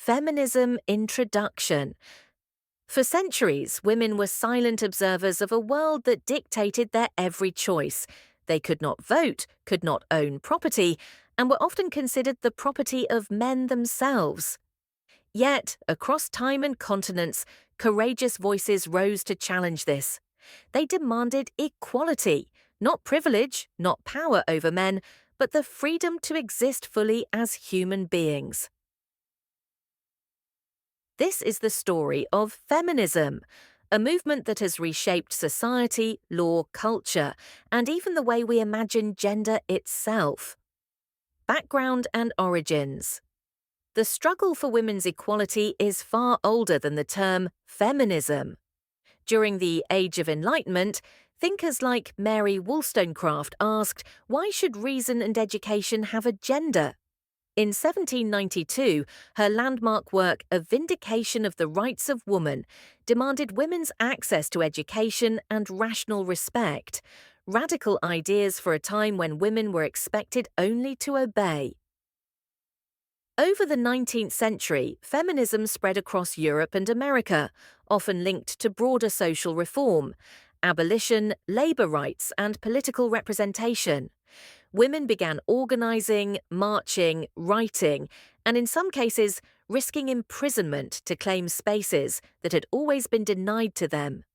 Feminism Introduction. For centuries, women were silent observers of a world that dictated their every choice. They could not vote, could not own property, and were often considered the property of men themselves. Yet, across time and continents, courageous voices rose to challenge this. They demanded equality, not privilege, not power over men, but the freedom to exist fully as human beings. This is the story of feminism, a movement that has reshaped society, law, culture, and even the way we imagine gender itself. Background and origins. The struggle for women's equality is far older than the term feminism. During the Age of Enlightenment, thinkers like Mary Wollstonecraft asked, why should reason and education have a gender? In 1792, her landmark work, A Vindication of the Rights of Woman, demanded women's access to education and rational respect, radical ideas for a time when women were expected only to obey. Over the 19th century, feminism spread across Europe and America, often linked to broader social reform, abolition, labor rights, and political representation. Women began organizing, marching, writing, and in some cases, risking imprisonment to claim spaces that had always been denied to them.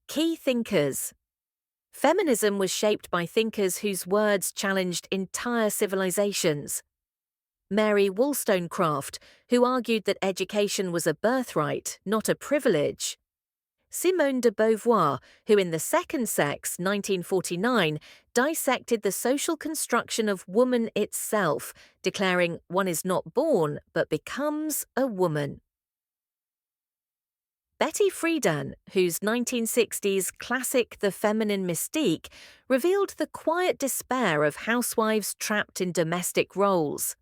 Key thinkers. Feminism was shaped by thinkers whose words challenged entire civilizations. Mary Wollstonecraft, who argued that education was a birthright, not a privilege. Simone de Beauvoir, who in The Second Sex, 1949, dissected the social construction of woman itself, declaring one is not born but becomes a woman. Betty Friedan, whose 1960s classic The Feminine Mystique revealed the quiet despair of housewives trapped in domestic roles.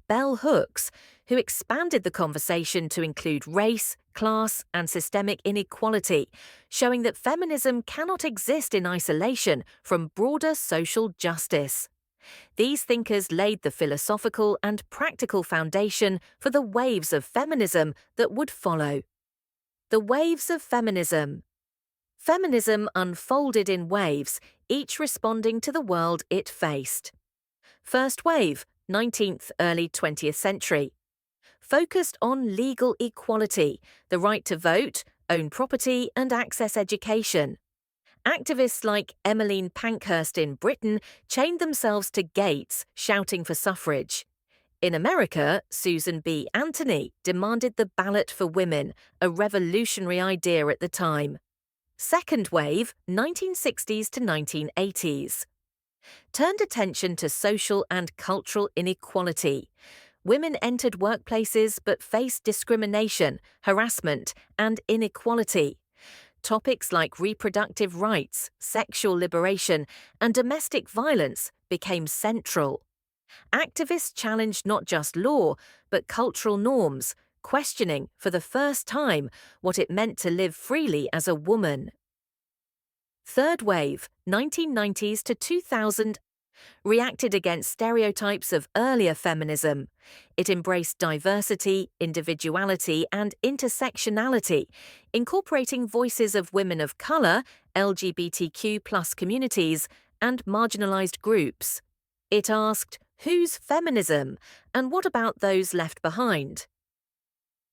Bell Hooks, who expanded the conversation to include race, class, and systemic inequality, showing that feminism cannot exist in isolation from broader social justice. These thinkers laid the philosophical and practical foundation for the waves of feminism that would follow. The waves of feminism. Feminism unfolded in waves, each responding to the world it faced. First wave, 19th, early 20th century. Focused on legal equality, the right to vote, own property, and access education. Activists like Emmeline Pankhurst in Britain chained themselves to gates, shouting for suffrage. In America, Susan B. Anthony demanded the ballot for women, a revolutionary idea at the time. Second wave, 1960s to 1980s. Turned attention to social and cultural inequality. Women entered workplaces but faced discrimination, harassment, and inequality. Topics like reproductive rights, sexual liberation, and domestic violence became central. Activists challenged not just law, but cultural norms, questioning, for the first time, what it meant to live freely as a woman. Third wave, 1990s to 2000, reacted against stereotypes of earlier feminism. It embraced diversity, individuality, and intersectionality, incorporating voices of women of color, LGBTQ+ communities, and marginalized groups. It asked, whose feminism, and what about those left behind?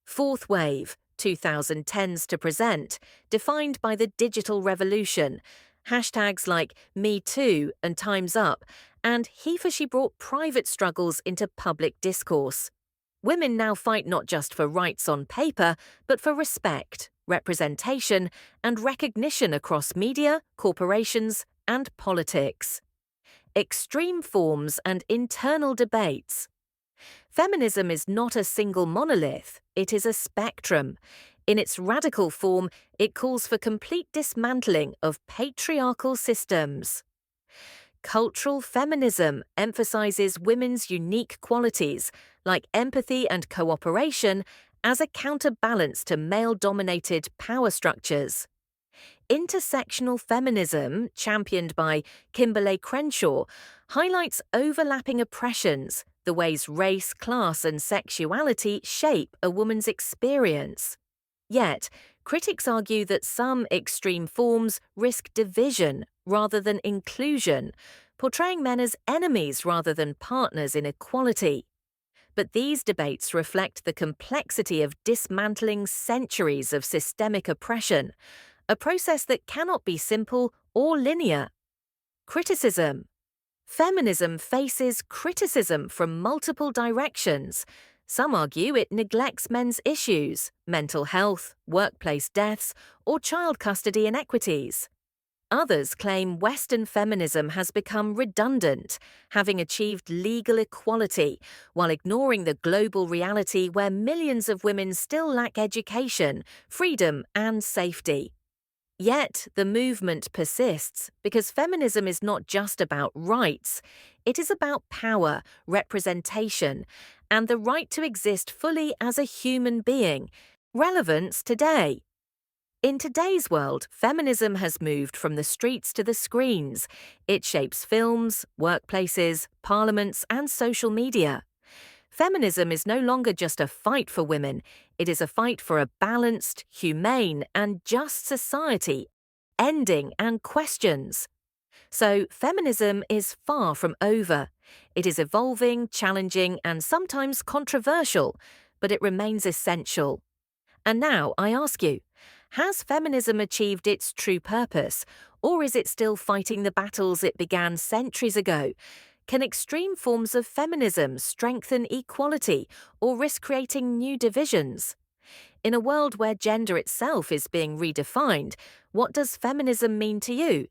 Fourth wave, 2010s to present, defined by the digital revolution. Hashtags like #MeToo and Time's Up, and she brought private struggles into public discourse. Women now fight not just for rights on paper, but for respect, representation, and recognition across media, corporations, and politics. Extreme forms and internal debates. Feminism is not a single monolith, it is a spectrum. In its radical form, it calls for complete dismantling of patriarchal systems. Cultural feminism emphasizes women's unique qualities, like empathy and cooperation, as a counterbalance to male-dominated power structures. Intersectional feminism, championed by Kimberlé Crenshaw, highlights overlapping oppressions, the ways race, class, and sexuality shape a woman's experience. Yet, critics argue that some extreme forms risk division rather than inclusion, portraying men as enemies rather than partners in equality. But these debates reflect the complexity of dismantling centuries of systemic oppression, a process that cannot be simple or linear. Criticism. Feminism faces criticism from multiple directions. Some argue it neglects men's issues, mental health, workplace deaths, or child custody inequities. Others claim Western feminism has become redundant, having achieved legal equality, while ignoring the global reality where millions of women still lack education, freedom, and safety. Yet, the movement persists because feminism is not just about rights, it is about power, representation, and the right to exist fully as a human being. Relevance today. In today's world, feminism has moved from the streets to the screens. It shapes films, workplaces, parliaments, and social media. Feminism is no longer just a fight for women, it is a fight for a balanced, humane, and just society, ending and questions. So, feminism is far from over. It is evolving, challenging, and sometimes controversial, but it remains essential. And now I ask you, has feminism achieved its true purpose, or is it still fighting the battles it began centuries ago? Can extreme forms of feminism strengthen equality or risk creating new divisions? In a world where gender itself is being redefined, what does feminism mean to you?